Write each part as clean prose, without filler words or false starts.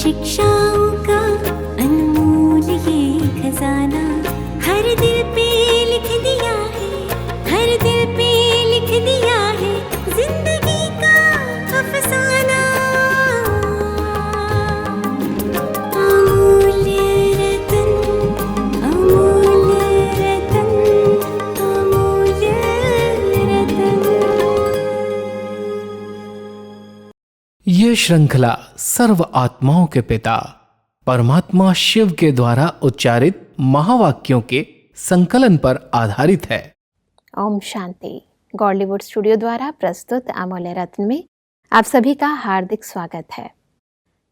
शिक्षाओं का अनमोल ये खजाना हर दिल पे लिख दिया है, हर दिल पे लिख दिया है जिंदगी का अफसाना। अमूल्य रतन, अमूल्य रतन, अमूल्य रतन। ये श्रृंखला सर्व आत्माओं के पिता परमात्मा शिव के द्वारा उच्चारित महावाक्यों के संकलन पर आधारित है। ओम शांति। गॉडलीवुड स्टूडियो द्वारा प्रस्तुत अमूल्य रत्न में आप सभी का हार्दिक स्वागत है।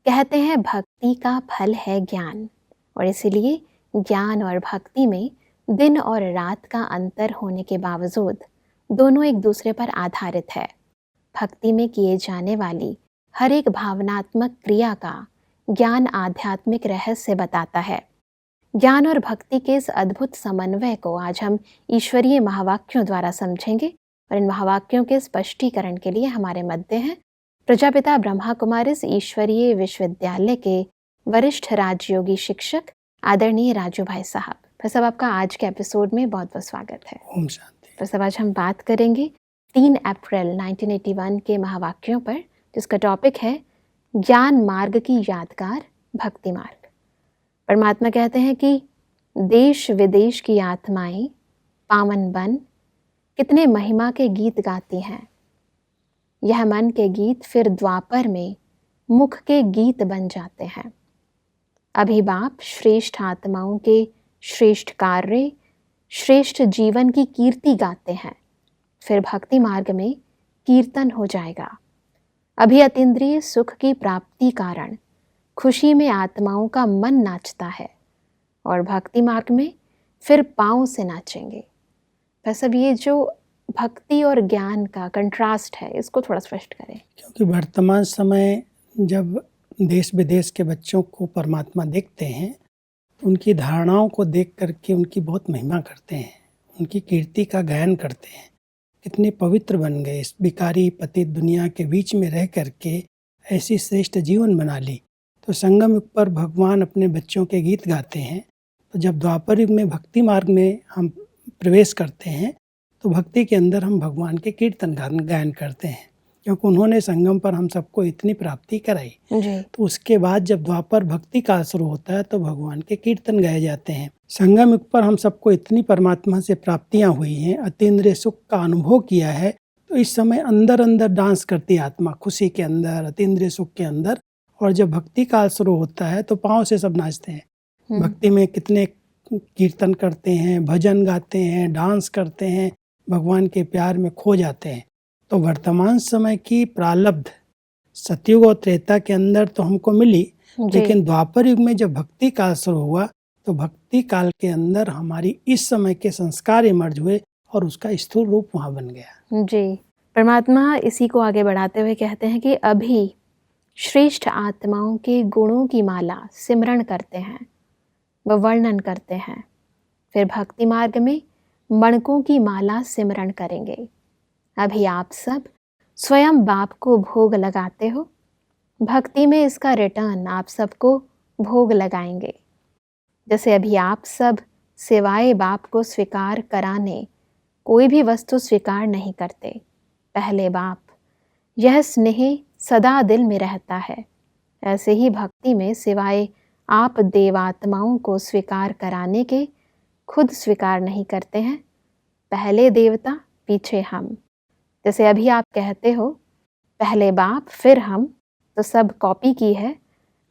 कहते हैं भक्ति का फल है ज्ञान, और इसीलिए ज्ञान और भक्ति में दिन और रात का अंतर होने के बावजूद दोनों एक दूसरे पर आधारित है। भक्ति में किए जाने वाली हर एक भावनात्मक क्रिया का ज्ञान आध्यात्मिक रहस्य बताता है। ज्ञान और भक्ति के इस अद्भुत समन्वय को आज हम ईश्वरीय महावाक्यों द्वारा समझेंगे, और इन महावाक्यों के स्पष्टीकरण के लिए हमारे मध्य हैं प्रजापिता ब्रह्मा कुमारिस ईश्वरीय विश्वविद्यालय के वरिष्ठ राजयोगी शिक्षक आदरणीय राजू भाई साहब। फिर सब आपका आज के एपिसोड में बहुत बहुत स्वागत है। ओम शांति। फिर सब आज हम बात करेंगे 3 अप्रैल 1981 के महावाक्यों पर, जिसका टॉपिक है ज्ञान मार्ग की यादगार भक्ति मार्ग। परमात्मा कहते हैं कि देश विदेश की आत्माएं पावन बन कितने महिमा के गीत गाती हैं। यह मन के गीत फिर द्वापर में मुख के गीत बन जाते हैं। अभी बाप श्रेष्ठ आत्माओं के श्रेष्ठ कार्य, श्रेष्ठ जीवन की कीर्ति गाते हैं। फिर भक्ति मार्ग में कीर्तन हो जाएगा। अभी अतीन्द्रिय सुख की प्राप्ति कारण खुशी में आत्माओं का मन नाचता है, और भक्ति मार्ग में फिर पाँव से नाचेंगे। बस अब ये जो भक्ति और ज्ञान का कंट्रास्ट है, इसको थोड़ा स्पष्ट करें। क्योंकि वर्तमान समय जब देश विदेश के बच्चों को परमात्मा देखते हैं, तो उनकी धारणाओं को देख करके उनकी बहुत महिमा करते हैं, उनकी कीर्ति का गायन करते हैं। कितने पवित्र बन गए, इस बिकारी पतित दुनिया के बीच में रह करके ऐसी श्रेष्ठ जीवन बना ली। तो संगम युग पर भगवान अपने बच्चों के गीत गाते हैं। तो जब द्वापर युग में भक्ति मार्ग में हम प्रवेश करते हैं, तो भक्ति के अंदर हम भगवान के कीर्तन गायन करते हैं, क्योंकि उन्होंने संगम पर हम सबको इतनी प्राप्ति कराई। तो उसके बाद जब द्वापर भक्ति काल शुरू होता है, तो भगवान के कीर्तन गाए जाते हैं। संगम युग पर हम सबको इतनी परमात्मा से प्राप्तियां हुई हैं, अतीन्द्रिय सुख का अनुभव किया है। तो इस समय अंदर अंदर डांस करती आत्मा, खुशी के अंदर, अतीन्द्रिय सुख के अंदर। और जब भक्ति काल शुरू होता है, तो पाँव से सब नाचते हैं। भक्ति में कितने कीर्तन करते हैं, भजन गाते हैं, डांस करते हैं, भगवान के प्यार में खो जाते हैं। तो वर्तमान समय की प्रारब्ध सतयुग और त्रेता के अंदर तो हमको मिली, लेकिन द्वापर युग में जब भक्ति काल शुरू हुआ, तो भक्ति काल के अंदर हमारी इस समय के संस्कार इमर्ज हुए, और उसका स्थूल रूप वहाँ बन गया। जी, परमात्मा इसी को आगे बढ़ाते हुए कहते हैं कि अभी श्रेष्ठ आत्माओं के गुणों की माला सिमरण करते हैं, व वर्णन करते हैं। फिर भक्ति मार्ग में मणकों की माला सिमरण करेंगे। अभी आप सब स्वयं बाप को भोग लगाते हो। भक्ति में इसका रिटर्न आप सबको भोग लगाएंगे। जैसे अभी आप सब सिवाय बाप को स्वीकार कराने कोई भी वस्तु स्वीकार नहीं करते। पहले बाप, यह स्नेह सदा दिल में रहता है। ऐसे ही भक्ति में सिवाय आप देवात्माओं को स्वीकार कराने के खुद स्वीकार नहीं करते हैं। पहले देवता पीछे हम। जैसे अभी आप कहते हो पहले बाप फिर हम, तो सब कॉपी की है।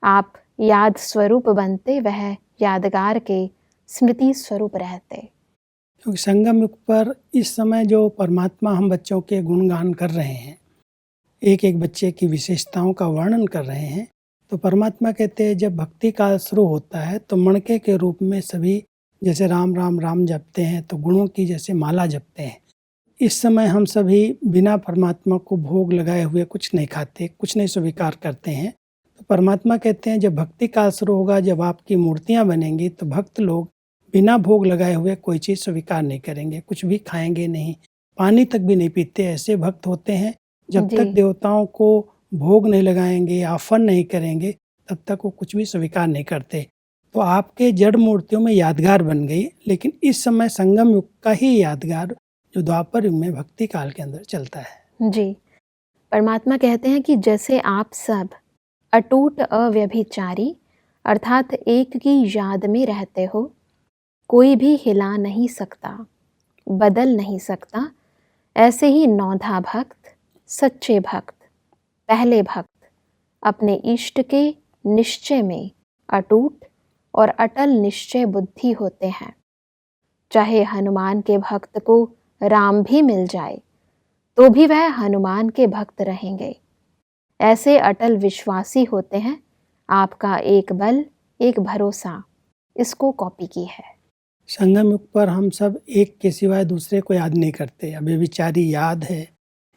आप याद स्वरूप बनते, वह यादगार के स्मृति स्वरूप रहते। क्योंकि संगम युग पर इस समय जो परमात्मा हम बच्चों के गुणगान कर रहे हैं, एक एक बच्चे की विशेषताओं का वर्णन कर रहे हैं, तो परमात्मा कहते हैं जब भक्ति काल शुरू होता है, तो मणके के रूप में सभी जैसे राम राम राम जपते हैं, तो गुणों की जैसे माला जपते हैं। इस समय हम सभी बिना परमात्मा को भोग लगाए हुए कुछ नहीं खाते, कुछ नहीं स्वीकार करते हैं। तो परमात्मा कहते हैं जब भक्ति काल शुरू होगा, जब आपकी मूर्तियां बनेंगी, तो भक्त लोग बिना भोग लगाए हुए कोई चीज़ स्वीकार नहीं करेंगे, कुछ भी खाएंगे नहीं, पानी तक भी नहीं पीते। ऐसे भक्त होते हैं जब तक देवताओं को भोग नहीं लगाएंगे, आफन नहीं करेंगे, तब तक वो कुछ भी स्वीकार नहीं करते। तो आपके जड़ मूर्तियों में यादगार बन गई, लेकिन इस समय संगम युग का ही यादगार जो द्वापर युग में भक्ति काल के अंदर चलता है। जी, परमात्मा कहते हैं कि जैसे आप सब अटूट अव्यभिचारी अर्थात एक की याद में रहते हो, कोई भी हिला नहीं सकता, बदल नहीं सकता, ऐसे ही नौधा भक्त, सच्चे भक्त, पहले भक्त अपने इष्ट के निश्चय में अटूट और अटल निश्चय बुद्धि होते हैं। चाहे हनुमान के भक्त को राम भी मिल जाए तो भी वह हनुमान के भक्त रहेंगे। ऐसे अटल विश्वासी होते हैं। आपका एक बल, एक भरोसा, इसको कॉपी की है। संगम युग पर हम सब एक के सिवाय दूसरे को याद नहीं करते। अभी विचारी याद है,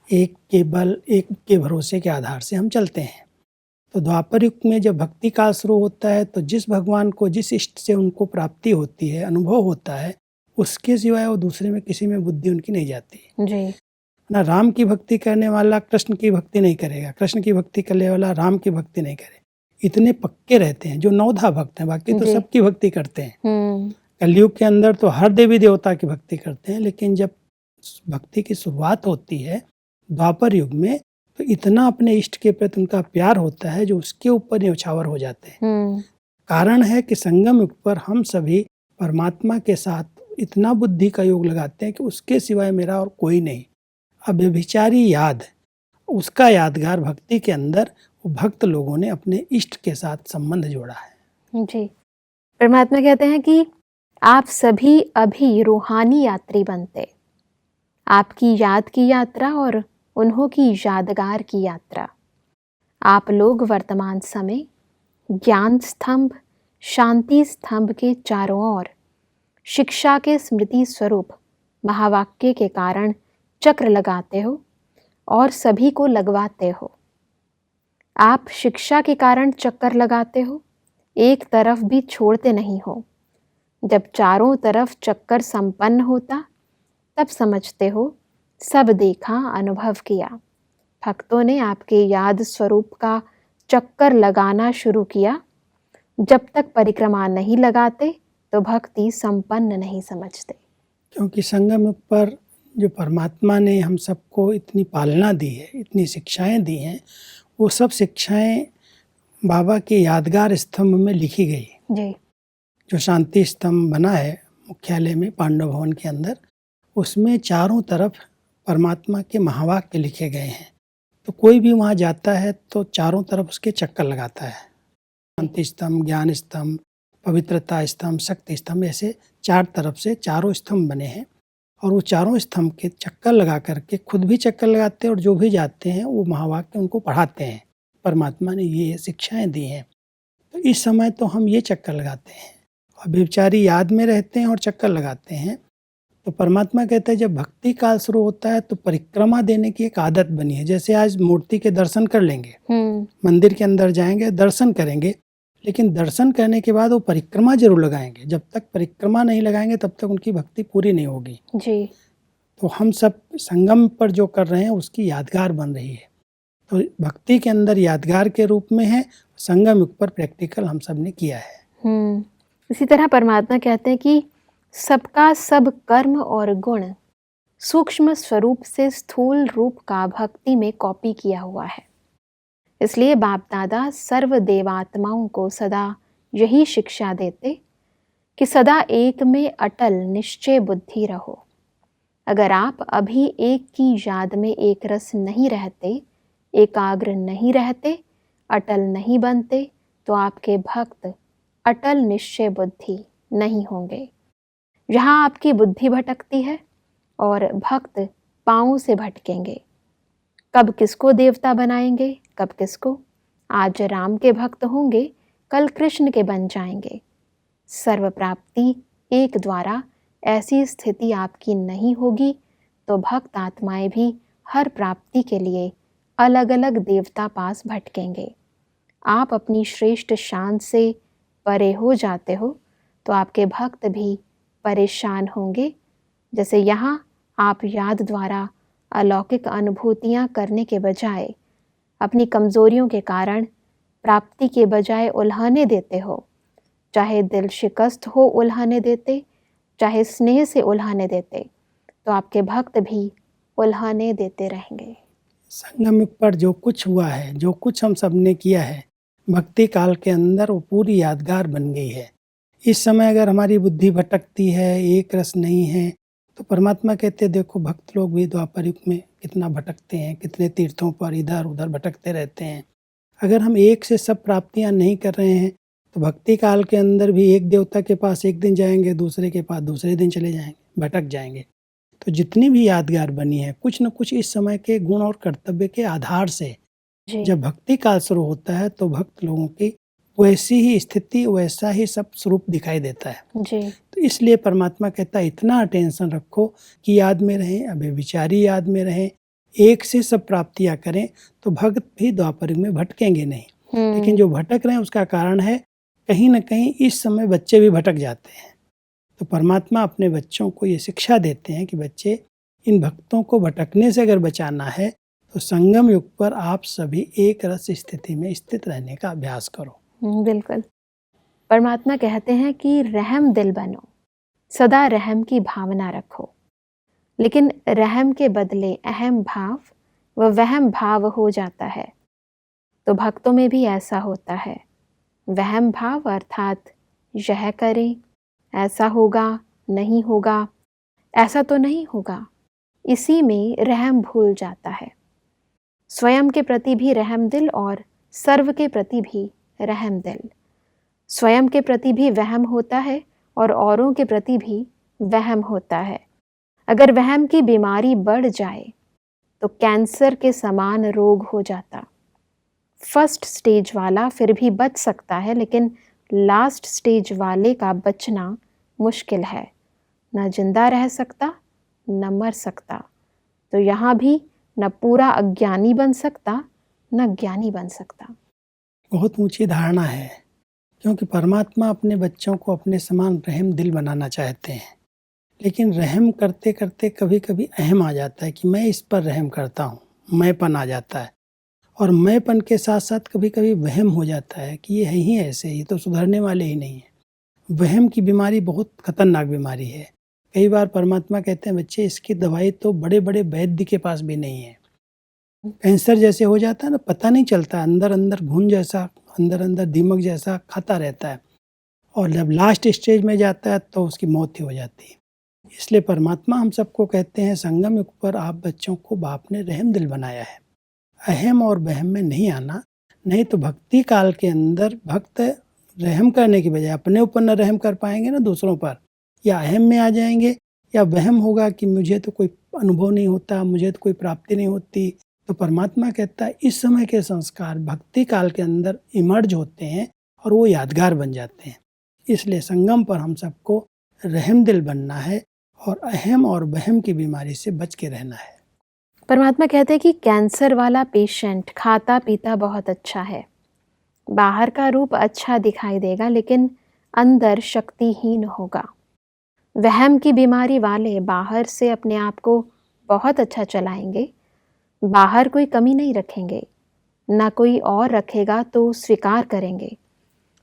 एक के बल, एक के भरोसे के आधार से हम चलते हैं। तो द्वापर युग में जब भक्ति काल शुरू होता है तो जिस भगवान को, जिस इष्ट से उनको प्राप्ति होती है, अनुभव होता है, उसके सिवाय वो दूसरे में किसी में बुद्धि उनकी नहीं जाती जी। ना राम की भक्ति करने वाला कृष्ण की भक्ति नहीं करेगा, कृष्ण की भक्ति करने वाला राम की भक्ति नहीं करे। इतने पक्के रहते हैं जो नौधा भक्त हैं, बाकी तो सबकी भक्ति करते हैं। कलयुग के अंदर तो हर देवी देवता की भक्ति करते हैं, लेकिन जब भक्ति की शुरुआत होती है द्वापर युग में, तो इतना अपने इष्ट के प्रति उनका प्यार होता है जो उसके ऊपर न्यौछावर हो जाते हैं। कारण है कि संगम युग पर हम सभी परमात्मा के साथ इतना बुद्धि का योग लगाते हैं कि उसके सिवाय मेरा और कोई नहीं। अब व्यभिचारी याद, उसका यादगार भक्ति के अंदर वो भक्त लोगों ने अपने इष्ट के साथ संबंध जोड़ा है। जी, परमात्मा कहते हैं कि आप सभी अभी रूहानी यात्री बनते। आपकी याद की यात्रा और उन्हों की यादगार की यात्रा। आप लोग वर्तमान समय ज्ञान स्तंभ, शांति स्तंभ के चारों ओर शिक्षा के स्मृति स्वरूप महावाक्य के कारण चक्र लगाते हो और सभी को लगवाते हो। आप शिक्षा के कारण चक्कर लगाते हो, एक तरफ भी छोड़ते नहीं हो। जब चारों तरफ चक्कर संपन्न होता तब समझते हो सब देखा, अनुभव किया। भक्तों ने आपके याद स्वरूप का चक्कर लगाना शुरू किया। जब तक परिक्रमा नहीं लगाते तो भक्ति संपन्न नहीं समझते। क्योंकि संगम युग पर जो परमात्मा ने हम सबको इतनी पालना दी है, इतनी शिक्षाएं दी हैं, वो सब शिक्षाएं बाबा के यादगार स्तंभ में लिखी गई। जी। जो शांति स्तंभ बना है मुख्यालय में पांडव भवन के अंदर, उसमें चारों तरफ परमात्मा के महावाक्य लिखे गए हैं। तो कोई भी वहाँ जाता है तो चारों तरफ उसके चक्कर लगाता है। शांति स्तंभ, ज्ञान स्तंभ, पवित्रता स्तंभ, शक्ति स्तंभ, ऐसे चार तरफ से चारों स्तंभ बने हैं। और वो चारों स्तंभ के चक्कर लगा करके खुद भी चक्कर लगाते हैं और जो भी जाते हैं वो महावाक्य उनको पढ़ाते हैं। परमात्मा ने ये शिक्षाएं दी हैं। तो इस समय तो हम ये चक्कर लगाते हैं और बेचारी याद में रहते हैं और चक्कर लगाते हैं। तो परमात्मा कहते हैं जब भक्ति काल शुरू होता है तो परिक्रमा देने की एक आदत बनी है। जैसे आज मूर्ति के दर्शन कर लेंगे, मंदिर के अंदर जाएंगे, दर्शन करेंगे, लेकिन दर्शन करने के बाद वो परिक्रमा जरूर लगाएंगे। जब तक परिक्रमा नहीं लगाएंगे तब तक उनकी भक्ति पूरी नहीं होगी। जी। तो हम सब संगम पर जो कर रहे हैं उसकी यादगार बन रही है। तो भक्ति के अंदर यादगार के रूप में है, संगम युग पर प्रैक्टिकल हम सब ने किया है। इसी तरह परमात्मा कहते हैं कि सबका सब कर्म और गुण सूक्ष्म स्वरूप से स्थूल रूप का भक्ति में कॉपी किया हुआ है। इसलिए बाप दादा सर्व देवात्माओं को सदा यही शिक्षा देते कि सदा एक में अटल निश्चय बुद्धि रहो। अगर आप अभी एक की याद में एक रस नहीं रहते, एकाग्र नहीं रहते, अटल नहीं बनते, तो आपके भक्त अटल निश्चय बुद्धि नहीं होंगे। जहाँ आपकी बुद्धि भटकती है और भक्त पाँव से भटकेंगे। कब किसको देवता बनाएंगे, कब किसको। आज राम के भक्त होंगे, कल कृष्ण के बन जाएंगे। सर्व प्राप्ति एक द्वारा ऐसी स्थिति आपकी नहीं होगी तो भक्त आत्माएं भी हर प्राप्ति के लिए अलग अलग देवता पास भटकेंगे। आप अपनी श्रेष्ठ शान से परे हो जाते हो तो आपके भक्त भी परेशान होंगे। जैसे यहाँ आप याद द्वारा अलौकिक अनुभूतियाँ करने के बजाय अपनी कमज़ोरियों के कारण प्राप्ति के बजाय उल्हाने देते हो, चाहे दिल शिकस्त हो उल्हाने देते, चाहे स्नेह से उल्हाने देते, तो आपके भक्त भी उल्हाने देते रहेंगे। संगम युग पर जो कुछ हुआ है, जो कुछ हम सब ने किया है, भक्ति काल के अंदर वो पूरी यादगार बन गई है। इस समय अगर हमारी बुद्धि भटकती है, एक रस नहीं है, तो परमात्मा कहते हैं देखो भक्त लोग भी द्वापर युग में कितना भटकते हैं, कितने तीर्थों पर इधर उधर भटकते रहते हैं। अगर हम एक से सब प्राप्तियां नहीं कर रहे हैं तो भक्ति काल के अंदर भी एक देवता के पास एक दिन जाएंगे, दूसरे के पास दूसरे दिन चले जाएंगे, भटक जाएंगे। तो जितनी भी यादगार बनी है कुछ न कुछ इस समय के गुण और कर्तव्य के आधार से जी। जब भक्ति काल शुरू होता है तो भक्त लोगों की वैसी ही स्थिति, वैसा ही सब स्वरूप दिखाई देता है। जी। तो इसलिए परमात्मा कहता है इतना अटेंशन रखो कि याद में रहें, अभी विचारी याद में रहें, एक से सब प्राप्तियां करें, तो भक्त भी द्वापर युग में भटकेंगे नहीं। लेकिन जो भटक रहे हैं उसका कारण है कहीं न कहीं इस समय बच्चे भी भटक जाते हैं। तो परमात्मा अपने बच्चों को ये शिक्षा देते हैं कि बच्चे इन भक्तों को भटकने से अगर बचाना है तो संगम युग पर आप सभी एक रस स्थिति में स्थित रहने का अभ्यास करो। बिल्कुल। परमात्मा कहते हैं कि रहम दिल बनो, सदा रहम की भावना रखो, लेकिन रहम के बदले अहम भाव व वहम भाव हो जाता है। तो भक्तों में भी ऐसा होता है। वहम भाव अर्थात यह करें, ऐसा होगा, नहीं होगा, ऐसा तो नहीं होगा, इसी में रहम भूल जाता है। स्वयं के प्रति भी रहम दिल और सर्व के प्रति भी रहम दिल। स्वयं के प्रति भी वहम होता है और औरों के प्रति भी वहम होता है। अगर वहम की बीमारी बढ़ जाए तो कैंसर के समान रोग हो जाता। फर्स्ट स्टेज वाला फिर भी बच सकता है, लेकिन लास्ट स्टेज वाले का बचना मुश्किल है। न जिंदा रह सकता, न मर सकता। तो यहाँ भी न पूरा अज्ञानी बन सकता, न ज्ञानी बन सकता। बहुत ऊंची धारणा है, क्योंकि परमात्मा अपने बच्चों को अपने समान रहम दिल बनाना चाहते हैं। लेकिन रहम करते करते कभी कभी अहम आ जाता है कि मैं इस पर रहम करता हूँ, मैंपन आ जाता है। और मैंपन के साथ साथ कभी कभी वहम हो जाता है कि ये है ही ऐसे, ये तो सुधरने वाले ही नहीं है। वहम की बीमारी बहुत खतरनाक बीमारी है। कई बार परमात्मा कहते हैं बच्चे इसकी दवाई तो बड़े बड़े वैद्य के पास भी नहीं है। कैंसर जैसे हो जाता है ना, पता नहीं चलता, अंदर अंदर घुन जैसा, अंदर अंदर दीमक जैसा खाता रहता है, और जब लास्ट स्टेज में जाता है तो उसकी मौत ही हो जाती है। इसलिए परमात्मा हम सबको कहते हैं संगम युग पर आप बच्चों को बाप ने रहम दिल बनाया है। अहम और वहम में नहीं आना, नहीं तो भक्ति काल के अंदर भक्त रहम करने की बजाय अपने ऊपर न रहम कर पाएंगे ना दूसरों पर, या अहम में आ जाएंगे, या वहम होगा कि मुझे तो कोई अनुभव नहीं होता, मुझे तो कोई प्राप्ति नहीं होती। तो परमात्मा कहता है इस समय के संस्कार भक्ति काल के अंदर इमर्ज होते हैं और वो यादगार बन जाते हैं। इसलिए संगम पर हम सबको रहम दिल बनना है और अहम और वहम की बीमारी से बच के रहना है। परमात्मा कहते हैं कि कैंसर वाला पेशेंट खाता पीता बहुत अच्छा है, बाहर का रूप अच्छा दिखाई देगा लेकिन अंदर शक्तिहीन होगा। वहम की बीमारी वाले बाहर से अपने आप को बहुत अच्छा चलाएंगे, बाहर कोई कमी नहीं रखेंगे, ना कोई और रखेगा तो स्वीकार करेंगे,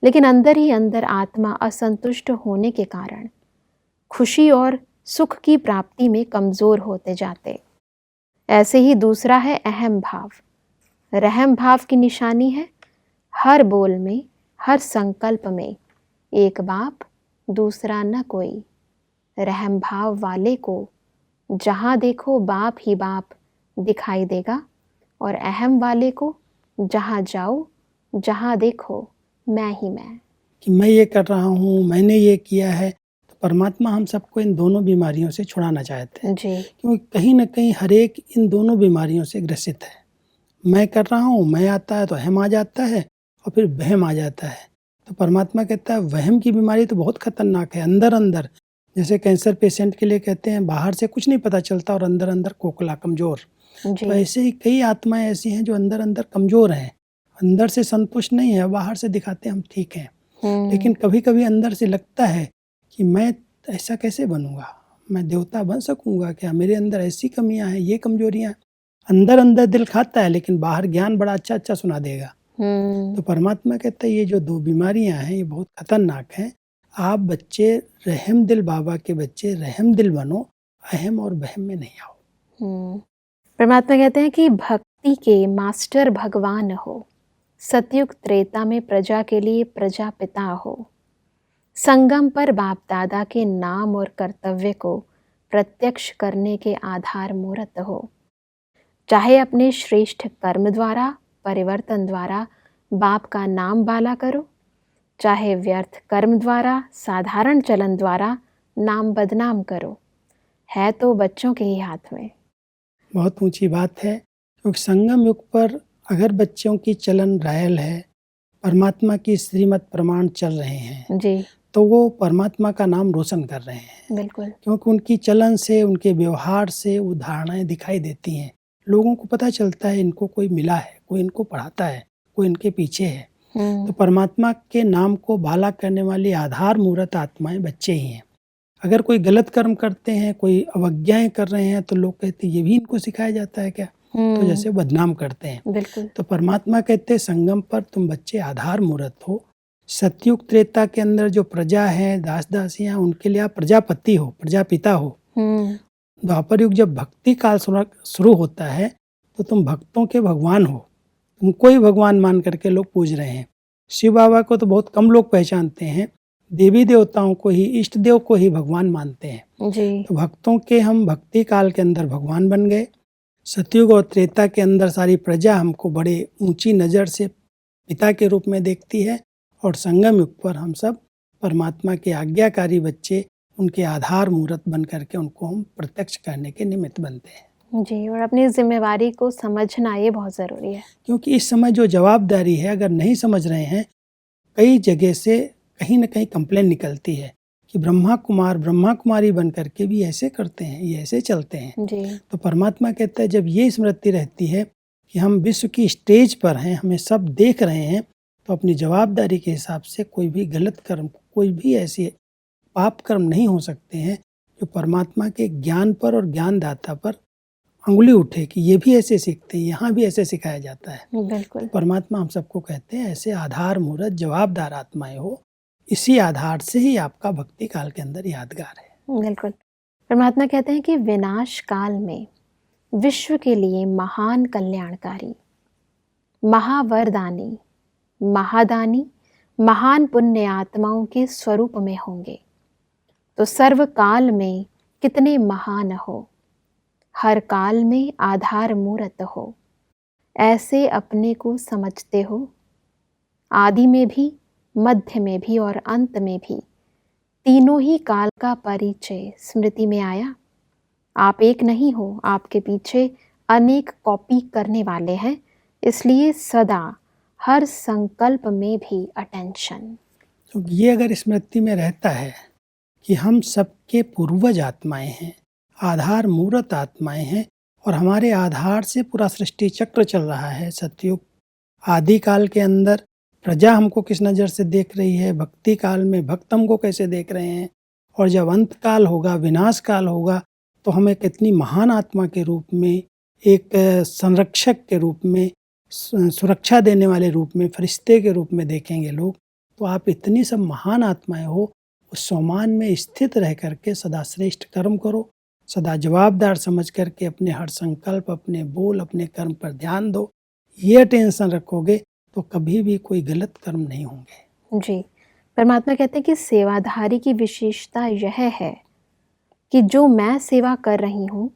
लेकिन अंदर ही अंदर आत्मा असंतुष्ट होने के कारण खुशी और सुख की प्राप्ति में कमज़ोर होते जाते। ऐसे ही दूसरा है अहम भाव। रहम भाव की निशानी है हर बोल में, हर संकल्प में एक बाप दूसरा न कोई। रहम भाव वाले को जहाँ देखो बाप ही बाप दिखाई देगा, और अहम वाले को जहाँ जाओ जहाँ देखो मैं ही मैं, कि मैं ये कर रहा हूँ, मैंने ये किया है। तो परमात्मा हम सबको इन दोनों बीमारियों से छुड़ाना चाहते हैं जी। क्योंकि कहीं ना कहीं हर एक इन दोनों बीमारियों से ग्रसित है। मैं कर रहा हूँ, मैं आता है तो अहम आ जाता है और फिर वहम आ जाता है। तो परमात्मा कहता है वहम की बीमारी तो बहुत खतरनाक है, अंदर अंदर। जैसे कैंसर पेशेंट के लिए कहते हैं बाहर से कुछ नहीं पता चलता और अंदर अंदर खोखला कमज़ोर। तो ऐसे ही कई आत्माएं ऐसी हैं जो अंदर अंदर कमज़ोर हैं, अंदर से संतुष्ट नहीं है, बाहर से दिखाते हम ठीक हैं, लेकिन कभी कभी अंदर से लगता है कि मैं ऐसा कैसे बनूंगा, मैं देवता बन सकूंगा क्या, मेरे अंदर ऐसी कमियां हैं, ये कमजोरियां। अंदर अंदर दिल खाता है लेकिन बाहर ज्ञान बड़ा अच्छा अच्छा सुना देगा। तो परमात्मा कहता है ये जो दो बीमारियां हैं ये बहुत खतरनाक हैं। आप बच्चे रहम दिल बाबा के बच्चे रहम दिल बनो, अहम और बहम में नहीं आओ। परमात्मा कहते हैं कि भक्ति के मास्टर भगवान हो, सतयुग त्रेता में प्रजा के लिए प्रजापिता हो, संगम पर बाप दादा के नाम और कर्तव्य को प्रत्यक्ष करने के आधार मूर्त हो। चाहे अपने श्रेष्ठ कर्म द्वारा, परिवर्तन द्वारा बाप का नाम बाला करो, चाहे व्यर्थ कर्म द्वारा, साधारण चलन द्वारा नाम बदनाम करो, है तो बच्चों के ही हाथ में। बहुत ऊंची बात है, क्योंकि संगम युग पर अगर बच्चों की चलन रायल है, परमात्मा की श्रीमत प्रमाण चल रहे हैं जी, तो वो परमात्मा का नाम रोशन कर रहे हैं। बिल्कुल। क्योंकि उनकी चलन से, उनके व्यवहार से वो धारणाएं दिखाई देती हैं। लोगों को पता चलता है इनको कोई मिला है, कोई इनको पढ़ाता है, कोई इनके पीछे है। तो परमात्मा के नाम को बाला करने वाली आधार मूर्त आत्माएं बच्चे ही हैं। अगर कोई गलत कर्म करते हैं, कोई अवज्ञाएं कर रहे हैं, तो लोग कहते हैं ये भी इनको सिखाया जाता है क्या, तो जैसे बदनाम करते हैं। बिल्कुल। तो परमात्मा कहते हैं संगम पर तुम बच्चे आधार मूर्त हो। सतयुग त्रेता के अंदर जो प्रजा है, दास दासियां, उनके लिए आप प्रजापति हो, प्रजापिता हो। द्वापर युग जब भक्ति काल शुरू होता है तो तुम भक्तों के भगवान हो, तुमको ही भगवान मान करके लोग पूज रहे हैं। शिव बाबा को तो बहुत कम लोग पहचानते हैं, देवी देवताओं को ही, इष्ट देव को ही भगवान मानते हैं जी। तो भक्तों के हम भक्ति काल के अंदर भगवान बन गए। सतयुग और त्रेता के अंदर सारी प्रजा हमको बड़े ऊंची नज़र से पिता के रूप में देखती है, और संगम युग पर हम सब परमात्मा के आज्ञाकारी बच्चे, उनके आधार मूर्त बन करके उनको हम प्रत्यक्ष करने के निमित्त बनते हैं। जी, और अपनी जिम्मेवारी को समझना ये बहुत ज़रूरी है। क्योंकि इस समय जो जवाबदारी है, अगर नहीं समझ रहे हैं, कई जगह से कहीं न कहीं कंप्लेन निकलती है कि ब्रह्मा कुमार, ब्रह्मा कुमारी बन करके भी ऐसे करते हैं, ये ऐसे चलते हैं। जी। तो परमात्मा कहता है जब ये स्मृति रहती है कि हम विश्व की स्टेज पर हैं, हमें सब देख रहे हैं, तो अपनी जवाबदारी के हिसाब से कोई भी गलत कर्म, कोई भी ऐसे पाप कर्म नहीं हो सकते हैं जो परमात्मा के ज्ञान पर और ज्ञानदाता पर अंगुली उठे कि ये भी ऐसे सीखते हैं, यहाँ भी ऐसे सिखाया जाता है। बिल्कुल। तो परमात्मा हम सबको कहते हैं ऐसे आधार मूर्त जवाबदार आत्माएं हो, इसी आधार से ही आपका भक्ति काल के अंदर यादगार है। बिल्कुल। परमात्मा कहते हैं कि विनाश काल में विश्व के लिए महान कल्याणकारी, महावरदानी, महादानी, महान पुण्य आत्माओं के स्वरूप में होंगे, तो सर्व काल में कितने महान हो, हर काल में आधार मूर्त हो, ऐसे अपने को समझते हो। आदि में भी, मध्य में भी और अंत में भी तीनों ही काल का परिचय स्मृति में आया। आप एक नहीं हो, आपके पीछे अनेक कॉपी करने वाले हैं, इसलिए सदा हर संकल्प में भी अटेंशन। तो ये अगर स्मृति में रहता है कि हम सबके पूर्वज आत्माएं हैं, आधार मूर्त आत्माएं हैं, और हमारे आधार से पूरा सृष्टि चक्र चल रहा है। सतयुग आदि काल के अंदर प्रजा हमको किस नज़र से देख रही है, भक्ति काल में भक्त हमको कैसे देख रहे हैं, और जब अंत काल होगा, विनाश काल होगा, तो हमें कितनी महान आत्मा के रूप में, एक संरक्षक के रूप में, सुरक्षा देने वाले रूप में, फरिश्ते के रूप में देखेंगे लोग। तो आप इतनी सब महान आत्माएं हो, उस सम्मान में स्थित रह करके सदा श्रेष्ठ कर्म करो, सदा जवाबदार समझ करके अपने हर संकल्प, अपने बोल, अपने कर्म पर ध्यान दो। ये टेंशन रखोगे तो कभी भी कोई गलत कर्म नहीं होंगे। जी, परमात्मा कहते हैं कि सेवाधारी की विशेषता यह है कि जो मैं सेवा कर रही हूँ,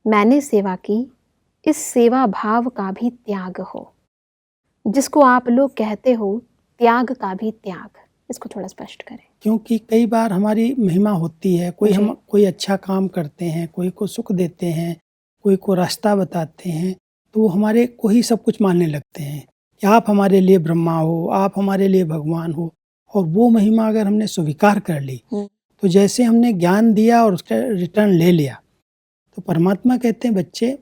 मैंने सेवा की, इस सेवा भाव का भी त्याग हो, जिसको आप लोग कहते हो त्याग का भी त्याग। इसको थोड़ा स्पष्ट करें। क्योंकि कई बार हमारी महिमा होती है, कोई अच्छा काम करते हैं, कोई को सुख देते हैं, कोई को रास्ता बताते हैं, तो वो हमारे को ही सब कुछ मानने लगते हैं कि आप हमारे लिए ब्रह्मा हो, आप हमारे लिए भगवान हो। और वो महिमा अगर हमने स्वीकार कर ली, तो जैसे हमने ज्ञान दिया और उसका रिटर्न ले लिया, तो परमात्मा कहते हैं बच्चे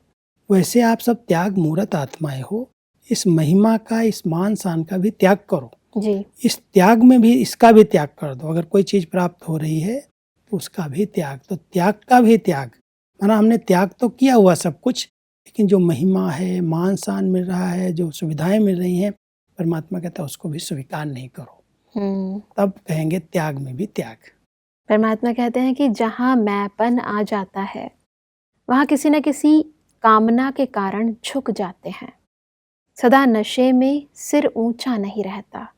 वैसे आप सब त्याग मूर्त आत्माएं हो, इस महिमा का, इस मान शान का भी त्याग करो जी। इस त्याग में भी इसका भी त्याग कर दो। अगर कोई चीज़ प्राप्त हो रही है तो उसका भी त्याग, तो त्याग का भी त्याग, माना हमने त्याग तो किया हुआ सब कुछ, लेकिन जो महिमा है, मान शान मिल रहा है, जो सुविधाएं मिल रही हैं, परमात्मा कहता है उसको भी स्वीकार नहीं करो। तब कहेंगे त्याग में भी त्याग। परमात्मा कहते हैं कि जहाँ मैंपन आ जाता है वहाँ किसी न किसी कामना के कारण झुक जाते हैं। सदा नशे में सिर ऊंचा नहीं रहता,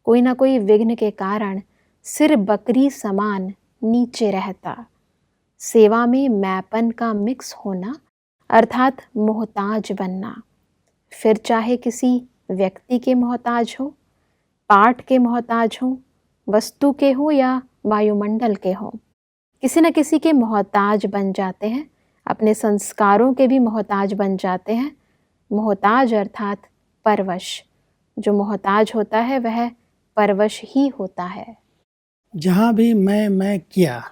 कोई ना कोई विघ्न के कारण सिर बकरी समान नीचे रहता। सेवा में मैंपन का मिक्स होना अर्थात मोहताज बनना, फिर चाहे किसी व्यक्ति के मोहताज हो, पाठ के मोहताज हो, वस्तु के हो या वायुमंडल के हो, किसी न किसी के मोहताज बन जाते हैं। अपने संस्कारों के भी मोहताज बन जाते हैं। मोहताज अर्थात परवश। जो मोहताज होता है वह परवश ही होता है। जहाँ भी मैं किया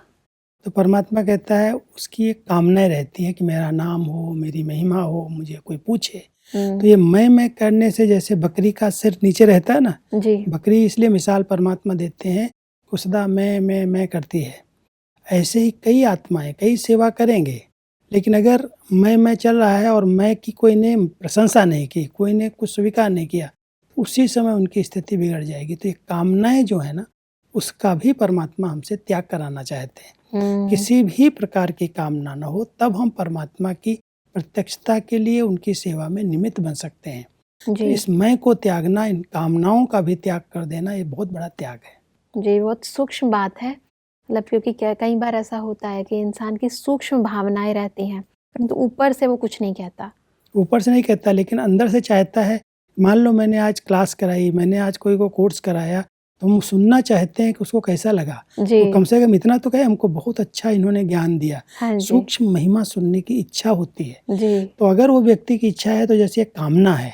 तो परमात्मा कहता है उसकी एक कामनाएं रहती है कि मेरा नाम हो, मेरी महिमा हो, मुझे कोई पूछे। तो ये मैं करने से जैसे बकरी का सिर नीचे रहता है ना जी। बकरी इसलिए मिसाल परमात्मा देते हैं कि सदा मैं करती है। ऐसे ही कई आत्माएं कई सेवा करेंगे, लेकिन अगर मैं चल रहा है और मैं की कोई ने प्रशंसा नहीं की, कोई ने कुछ स्वीकार नहीं किया, उसी समय उनकी स्थिति बिगड़ जाएगी। तो ये कामनाएं जो है ना उसका भी परमात्मा हमसे त्याग कराना चाहते हैं। किसी भी प्रकार की कामना न हो, तब हम परमात्मा की प्रत्यक्षता के लिए उनकी सेवा में निमित्त बन सकते हैं। तो इस मैं को त्यागना, इन कामनाओं का भी त्याग कर देना, ये बहुत बड़ा त्याग है। जी, बहुत सूक्ष्म बात है। मतलब क्योंकि कई बार ऐसा होता है कि इंसान की सूक्ष्म भावनाएं रहती हैं, परंतु ऊपर से वो कुछ नहीं कहता। ऊपर से नहीं कहता, लेकिन अंदर से चाहता है। मान लो मैंने आज क्लास कराई, मैंने आज कोई को कोर्स कराया, तो हम सुनना चाहते हैं कि उसको कैसा लगा। तो कम से कम इतना तो कहे हमको बहुत अच्छा इन्होंने ज्ञान दिया। सूक्ष्म महिमा सुनने की इच्छा होती है जी। तो अगर वो व्यक्ति की इच्छा है तो जैसे एक कामना है,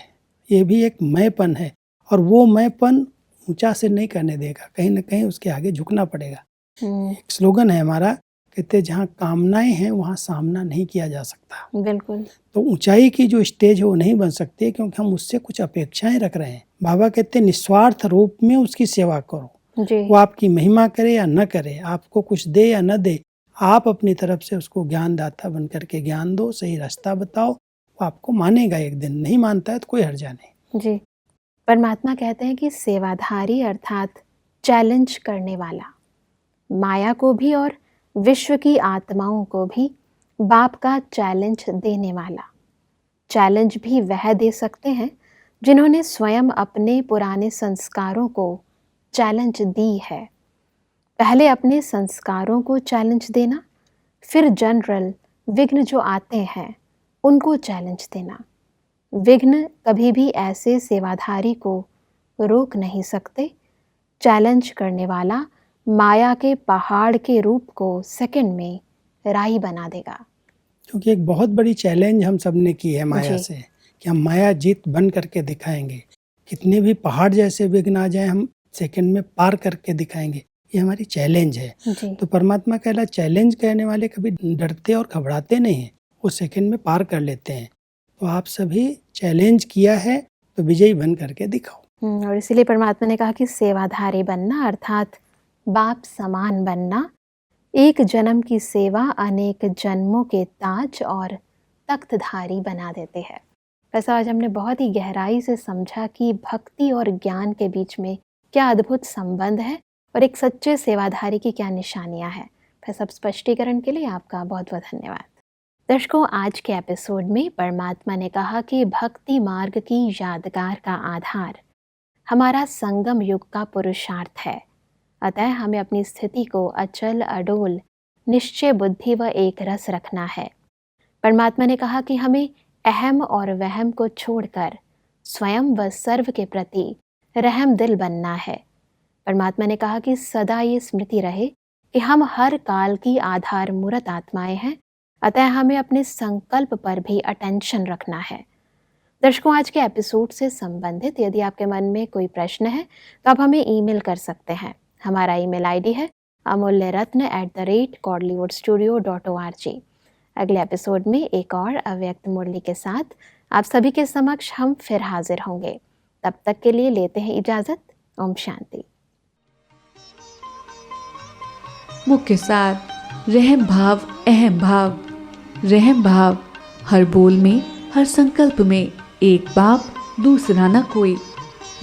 ये भी एक मैंपन है, और वो मैंपन ऊंचा से नहीं करने देगा, कहीं ना कहीं उसके आगे झुकना पड़ेगा। एक स्लोगन है हमारा, कहते हैं जहाँ कामनाएं हैं वहाँ सामना नहीं किया जा सकता। बिल्कुल। तो ऊंचाई की जो स्टेज है वो नहीं बन सकती, क्योंकि हम उससे कुछ अपेक्षाएं रख रहे हैं। बाबा कहते हैं निस्वार्थ रूप में उसकी सेवा करो। जी। वो आपकी महिमा करे या न करे, आपको कुछ दे या न दे, आप अपनी तरफ से उसको ज्ञानदाता बन करके ज्ञान दो, सही रास्ता बताओ, वो आपको मानेगा। एक दिन नहीं मानता है तो कोई हर्जा नहीं। जी। परमात्मा कहते हैं कि सेवाधारी अर्थात चैलेंज करने वाला, माया को भी और विश्व की आत्माओं को भी बाप का चैलेंज देने वाला। चैलेंज भी वह दे सकते हैं जिन्होंने स्वयं अपने पुराने संस्कारों को चैलेंज दी है। पहले अपने संस्कारों को चैलेंज देना, फिर जनरल विघ्न जो आते हैं उनको चैलेंज देना। विघ्न कभी भी ऐसे सेवाधारी को रोक नहीं सकते। चैलेंज करने वाला माया के पहाड़ के रूप को सेकंड में राई बना देगा। क्योंकि एक बहुत बड़ी चैलेंज हम सब ने की है माया से, कि हम माया जीत बन करके दिखाएंगे। कितने भी पहाड़ जैसे विघ्न आ जाए हम सेकंड में पार करके दिखाएंगे, ये हमारी चैलेंज है। तो परमात्मा कहला चैलेंज करने वाले कभी डरते और घबराते नहीं हैं, वो सेकंड में पार कर लेते हैं। तो आप सभी चैलेंज किया है तो विजयी बन करके दिखाओ। और इसीलिए परमात्मा ने कहा कि सेवाधारी बनना अर्थात बाप समान बनना, एक जन्म की सेवा अनेक जन्मों के ताज और तख्तधारी बना देते हैं। वैसे आज हमने बहुत ही गहराई से समझा कि भक्ति और ज्ञान के बीच में क्या अद्भुत संबंध है और एक सच्चे सेवाधारी की क्या निशानियां हैं। फिर सब स्पष्टीकरण के लिए आपका बहुत बहुत धन्यवाद। दर्शकों, आज के एपिसोड में परमात्मा ने कहा कि भक्ति मार्ग की यादगार का आधार हमारा संगम युग का पुरुषार्थ है। अतः हमें अपनी स्थिति को अचल अडोल निश्चय बुद्धि व एक रस रखना है। परमात्मा ने कहा कि हमें अहम और वहम को छोड़कर स्वयं व सर्व के प्रति रहम दिल बनना है। परमात्मा ने कहा कि सदा ये स्मृति रहे कि हम हर काल की आधार मूर्त आत्माएं हैं, अतः हमें अपने संकल्प पर भी अटेंशन रखना है। दर्शकों, आज के एपिसोड से संबंधित यदि आपके मन में कोई प्रश्न है तो आप हमें ईमेल कर सकते हैं। हमारा ईमेल आईडी है amulyaratna@kodliwoodstudio.org। अगले एपिसोड में एक और अव्यक्त मुरली के साथ आप सभी के समक्ष हम फिर हाजिर होंगे। तब तक के लिए लेते हैं इजाजत। ओम शांति। मुख्य सार, रहम भाव अहम भाव। रहम भाव, हर बोल में हर संकल्प में एक बाप दूसरा न कोई।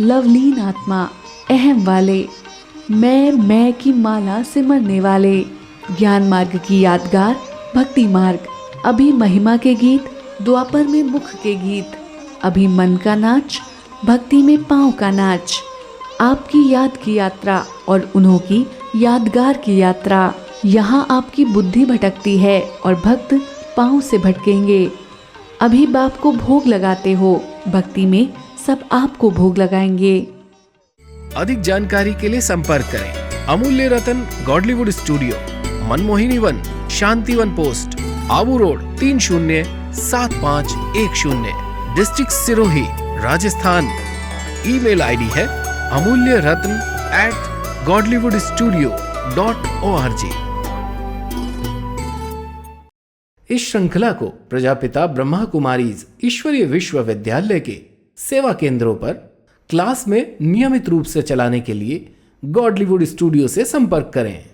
लवलीन आत्मा अहम वाले, मैं की माला सिमरने वाले, ज्ञान मार्ग की यादगार भक्ति मार्ग, अभी महिमा के गीत, द्वापर में मुख के गीत, अभी मन का नाच, भक्ति में पाँव का नाच, आपकी याद की यात्रा और उन्हों की यादगार की यात्रा। यहाँ आपकी बुद्धि भटकती है और भक्त पाँव से भटकेंगे। अभी बाप को भोग लगाते हो, भक्ति में सब आपको भोग लगाएंगे। अधिक जानकारी के लिए संपर्क करें Amulya Ratan Godlywood Studio, Manmohini Van, Shantivan post, Abu Road 307510, district Sirohi, Rajasthan. Email ID है amulyaratn@godlywoodstudio.org। इस श्रृंखला को प्रजापिता ब्रह्मा कुमारीज ईश्वरीय विश्वविद्यालय के सेवा केंद्रों पर क्लास में नियमित रूप से चलाने के लिए गॉडलीवुड स्टूडियो से संपर्क करें।